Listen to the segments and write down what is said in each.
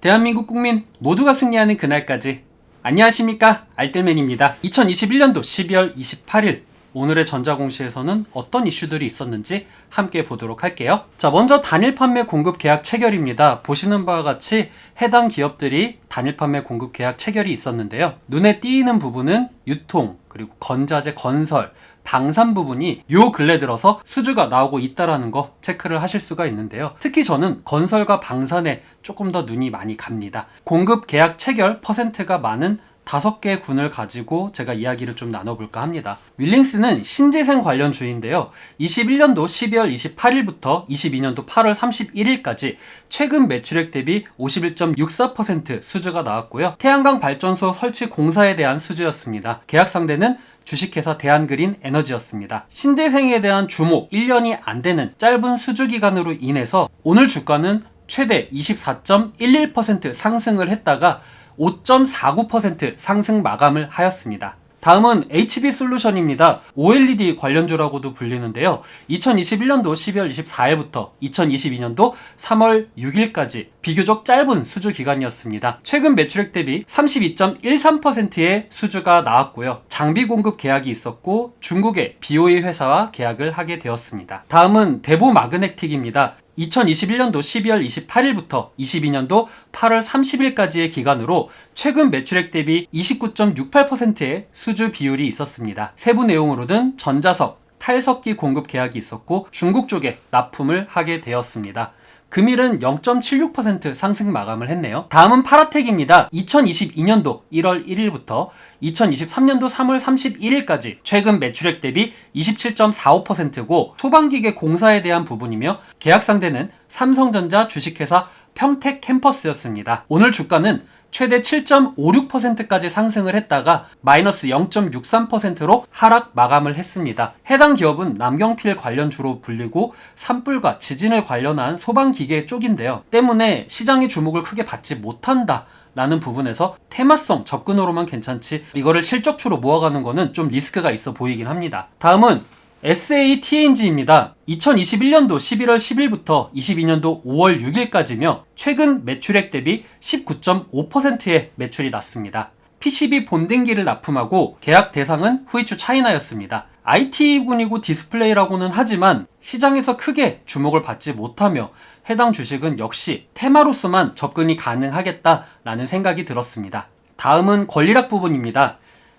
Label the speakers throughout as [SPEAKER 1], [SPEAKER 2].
[SPEAKER 1] 대한민국 국민 모두가 승리하는 그날까지. 안녕하십니까, 알뜰맨입니다. 2021년도 12월 28일 오늘의 전자공시에서는 어떤 이슈들이 있었는지 함께 보도록 할게요. 자, 먼저 단일 판매 공급 계약 체결입니다. 보시는 바와 같이 해당 기업들이 단일 판매 공급 계약 체결이 있었는데요. 눈에 띄는 부분은 유통, 그리고 건자재, 건설, 방산 부분이 요 근래 들어서 수주가 나오고 있다라는 거 체크를 하실 수가 있는데요. 특히 저는 건설과 방산에 조금 더 눈이 많이 갑니다. 공급 계약 체결 퍼센트가 많은 5개의 군을 가지고 제가 이야기를 좀 나눠볼까 합니다. 윌링스는 신재생 관련주인데요. 21년도 12월 28일부터 22년도 8월 31일까지 최근 매출액 대비 51.64% 수주가 나왔고요. 태양광 발전소 설치 공사에 대한 수주였습니다. 계약 상대는 주식회사 대한그린 에너지였습니다. 신재생에 대한 주목 1년이 안 되는 짧은 수주 기간으로 인해서 오늘 주가는 최대 24.11% 상승을 했다가 5.49% 상승 마감을 하였습니다. 다음은 HB솔루션입니다. OLED 관련주라고도 불리는데요. 2021년도 12월 24일부터 2022년도 3월 6일까지 비교적 짧은 수주 기간이었습니다. 최근 매출액 대비 32.13%의 수주가 나왔고요. 장비 공급 계약이 있었고 중국의 BOE 회사와 계약을 하게 되었습니다. 다음은 대보마그네틱입니다. 2021년도 12월 28일부터 22년도 8월 30일까지의 기간으로 최근 매출액 대비 29.68%의 수주 비율이 있었습니다. 세부 내용으로는 전자석, 탈석기 공급 계약이 있었고 중국 쪽에 납품을 하게 되었습니다. 금일은 0.76% 상승 마감을 했네요. 다음은 파라텍입니다. 2022년도 1월 1일부터 2023년도 3월 31일까지 최근 매출액 대비 27.45%고 소방기계 공사에 대한 부분이며 계약 상대는 삼성전자 주식회사 평택캠퍼스였습니다. 오늘 주가는 최대 7.56%까지 상승을 했다가 마이너스 0.63%로 하락 마감을 했습니다. 해당 기업은 남경필 관련주로 불리고 산불과 지진을 관련한 소방기계 쪽인데요. 때문에 시장의 주목을 크게 받지 못한다 라는 부분에서 테마성 접근으로만 괜찮지 이거를 실적추로 모아가는 거는 좀 리스크가 있어 보이긴 합니다. 다음은 SATNG입니다. 2021년도 11월 10일부터 22년도 5월 6일까지며 최근 매출액 대비 19.5%의 매출이 났습니다. PCB 본등기를 납품하고 계약 대상은 후이추 차이나였습니다. IT군이고 디스플레이라고는 하지만 시장에서 크게 주목을 받지 못하며 해당 주식은 역시 테마로서만 접근이 가능하겠다라는 생각이 들었습니다. 다음은 권리락 부분입니다.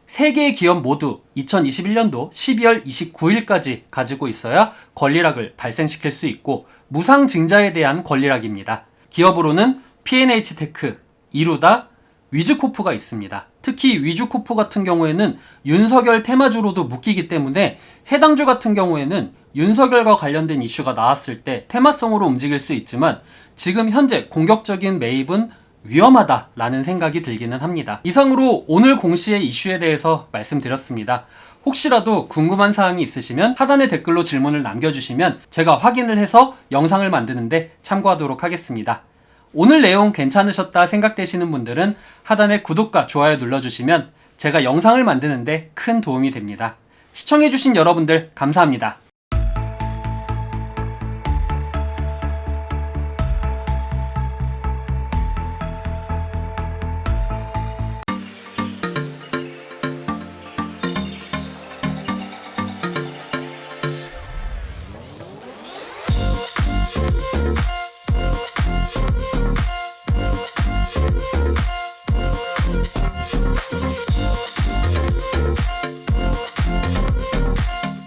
[SPEAKER 1] 3개의 기업 모두 2021년도 12월 29일까지 가지고 있어야 권리락을 발생시킬 수 있고 무상증자에 대한 권리락입니다. 기업으로는 P&H테크, 이루다, 위즈코프가 있습니다. 특히 위즈코프 같은 경우에는 윤석열 테마주로도 묶이기 때문에 해당 주 같은 경우에는 윤석열과 관련된 이슈가 나왔을 때 테마성으로 움직일 수 있지만 지금 현재 공격적인 매입은 위험하다라는 생각이 들기는 합니다. 이상으로 오늘 공시의 이슈에 대해서 말씀드렸습니다. 혹시라도 궁금한 사항이 있으시면 하단의 댓글로 질문을 남겨주시면 제가 확인을 해서 영상을 만드는데 참고하도록 하겠습니다. 오늘 내용 괜찮으셨다 생각되시는 분들은 하단에 구독과 좋아요 눌러주시면 제가 영상을 만드는데 큰 도움이 됩니다. 시청해주신 여러분들 감사합니다.